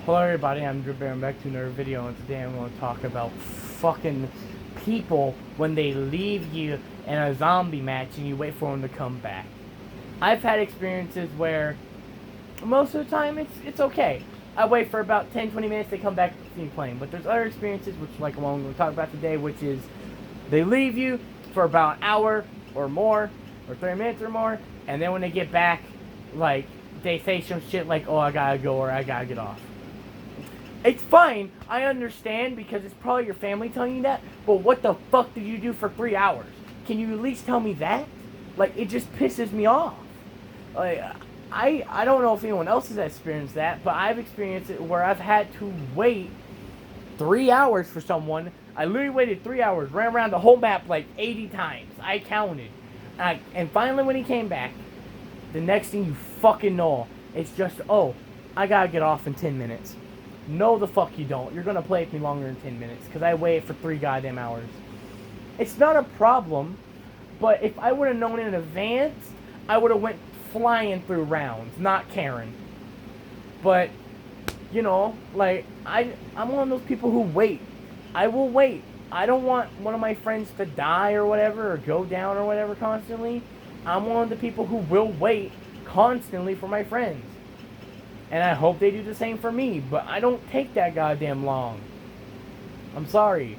Hello everybody, I'm Drew Bear. I'm back to another video, and today I'm going to talk about fucking people when they leave you in a zombie match and you wait for them to come back. I've had experiences where most of the time it's okay. I wait for about 10-20 minutes, they come back to continue playing. But there's other experiences, which like the one we're going to talk about today, which is they leave you for about an hour or more, or 30 minutes or more, and then when they get back, like, they say some shit like, oh, I gotta go, or I gotta get off. It's fine, I understand, because it's probably your family telling you that, but what the fuck did you do for 3 hours? Can you at least tell me that? Like, it just pisses me off. Like, I don't know if anyone else has experienced that, but I've experienced it where I've had to wait 3 hours for someone. I literally waited 3 hours, ran around the whole map like 80 times. I counted. And finally when he came back, the next thing you fucking know, it's just, oh, I gotta get off in 10 minutes. No, the fuck you don't. You're gonna play with me longer than 10 minutes because I waited for 3 goddamn hours. It's not a problem, but if I would have known in advance, I would have went flying through rounds, not caring. But, you know, like, I'm one of those people who wait. I will wait. I don't want one of my friends to die or whatever, or go down or whatever constantly. I'm one of the people who will wait constantly for my friends. And I hope they do the same for me, but I don't take that goddamn long. I'm sorry.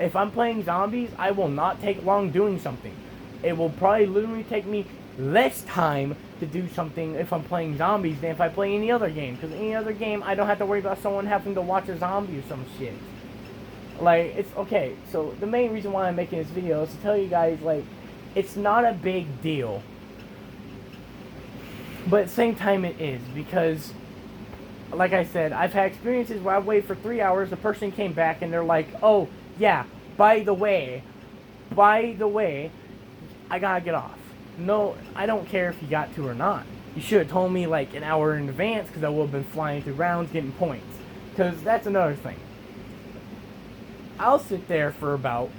If I'm playing zombies, I will not take long doing something. It will probably literally take me less time to do something if I'm playing zombies than if I play any other game. Because any other game, I don't have to worry about someone having to watch a zombie or some shit. Like, it's okay. So, the main reason why I'm making this video is to tell you guys, like, it's not a big deal. But at the same time it is, because, like I said, I've had experiences where I've waited for 3 hours, the person came back and they're like, oh, yeah, by the way, I gotta get off. No, I don't care if you got to or not. You should have told me like an hour in advance, because I would have been flying through rounds getting points. Because that's another thing. I'll sit there for about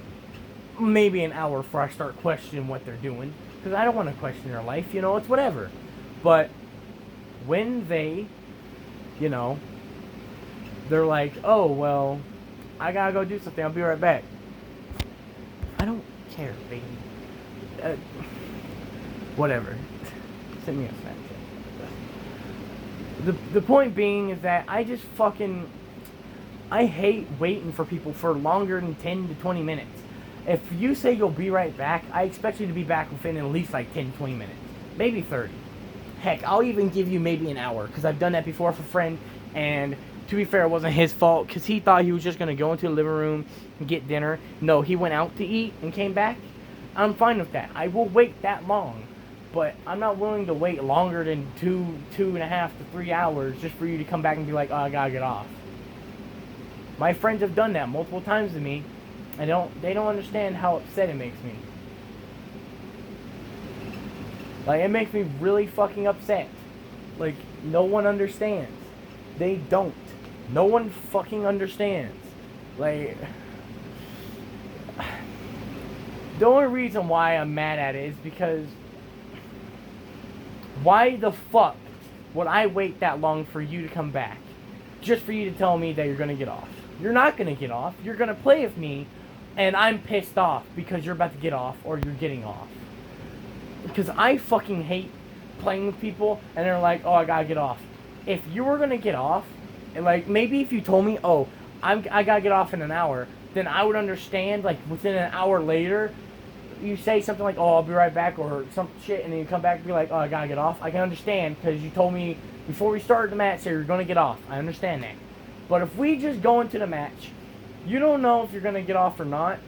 maybe an hour before I start questioning what they're doing. Because I don't want to question their life, you know, it's whatever. But when they, you know, they're like, oh, well, I gotta go do something, I'll be right back. I don't care, baby. Whatever. Send me a Snapchat. The point being is that I just fucking, I hate waiting for people for longer than 10 to 20 minutes. If you say you'll be right back, I expect you to be back within at least like 10 to 20 minutes. Maybe 30. Heck, I'll even give you maybe an hour, because I've done that before for a friend, and to be fair, it wasn't his fault, because he thought he was just going to go into the living room and get dinner. No, he went out to eat and came back. I'm fine with that. I will wait that long, but I'm not willing to wait longer than 2.5 to 3 hours just for you to come back and be like, oh, I gotta get off. My friends have done that multiple times to me, and they don't understand how upset it makes me. Like, it makes me really fucking upset. Like, no one understands. They don't. No one fucking understands. Like, the only reason why I'm mad at it is because why the fuck would I wait that long for you to come back? Just for you to tell me that you're gonna get off. You're not gonna get off. You're gonna play with me, and I'm pissed off because you're about to get off or you're getting off. Because I fucking hate playing with people and they're like, oh, I gotta get off. If you were gonna get off, and like maybe if you told me, oh, I gotta get off in an hour, then I would understand. Like within an hour later, you say something like, oh, I'll be right back, or some shit, and then you come back and be like, oh, I gotta get off. I can understand, because you told me before we started the match that you're gonna get off. I understand that. But if we just go into the match, you don't know if you're gonna get off or not,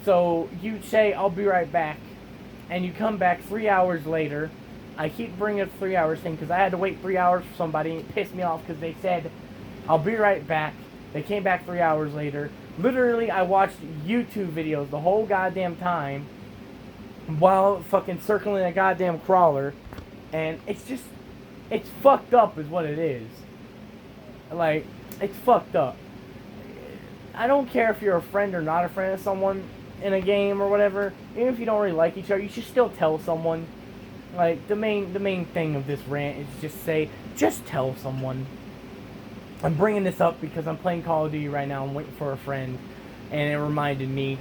so you say, I'll be right back, and you come back 3 hours later. I keep bringing up 3 hours thing because I had to wait 3 hours for somebody, and it pissed me off because they said, I'll be right back. They came back 3 hours later. Literally, I watched YouTube videos the whole goddamn time while fucking circling a goddamn crawler, and it's just, it's fucked up is what it is. Like, it's fucked up. I don't care if you're a friend or not a friend of someone in a game or whatever. Even if you don't really like each other, you should still tell someone. Like, the main thing of this rant is just tell someone. I'm bringing this up because I'm playing Call of Duty right now. I'm waiting for a friend, and it reminded me.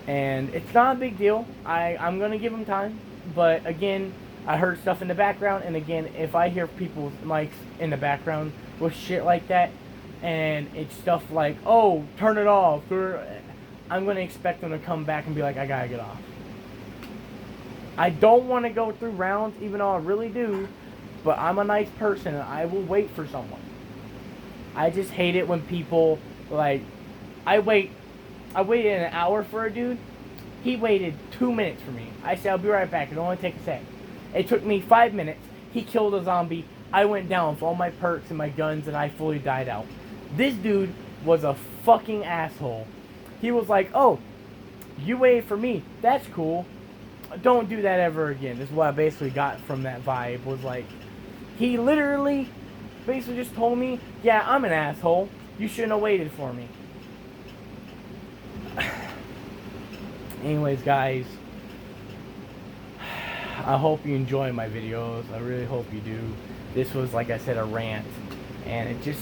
And it's not a big deal. I'm going to give him time. But again, I heard stuff in the background. And again, if I hear people's mics in the background with shit like that, and it's stuff like, oh, turn it off, I'm going to expect them to come back and be like, I got to get off. I don't want to go through rounds, even though I really do. But I'm a nice person, and I will wait for someone. I just hate it when people, like, I waited an hour for a dude. He waited 2 minutes for me. I said, I'll be right back. It'll only take a sec. It took me 5 minutes. He killed a zombie. I went down with all my perks and my guns, and I fully died out. This dude was a fucking asshole. He was like, oh, you waited for me. That's cool. Don't do that ever again. This is what I basically got from that vibe. Was like, he literally basically just told me, yeah, I'm an asshole. You shouldn't have waited for me. Anyways, guys, I hope you enjoy my videos. I really hope you do. This was, like I said, a rant. And it just...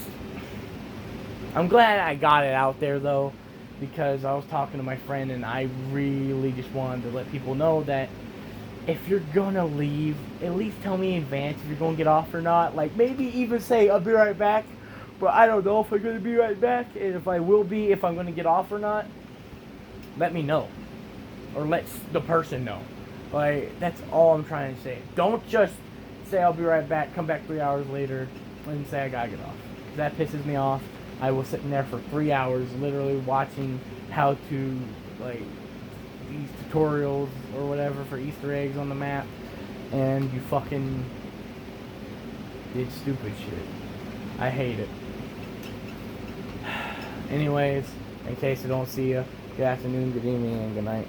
I'm glad I got it out there, though, because I was talking to my friend, and I really just wanted to let people know that if you're gonna leave, at least tell me in advance if you're gonna get off or not. Like, maybe even say, I'll be right back, but I don't know if I'm gonna be right back, and if I will be, if I'm gonna get off or not. Let me know. Or let the person know. Like, that's all I'm trying to say. Don't just say, I'll be right back, come back 3 hours later, and say I gotta get off. That pisses me off. I was sitting there for 3 hours, literally watching how to, like, these tutorials or whatever for Easter eggs on the map, and you fucking did stupid shit. I hate it. Anyways, in case I don't see you, good afternoon, good evening, and good night.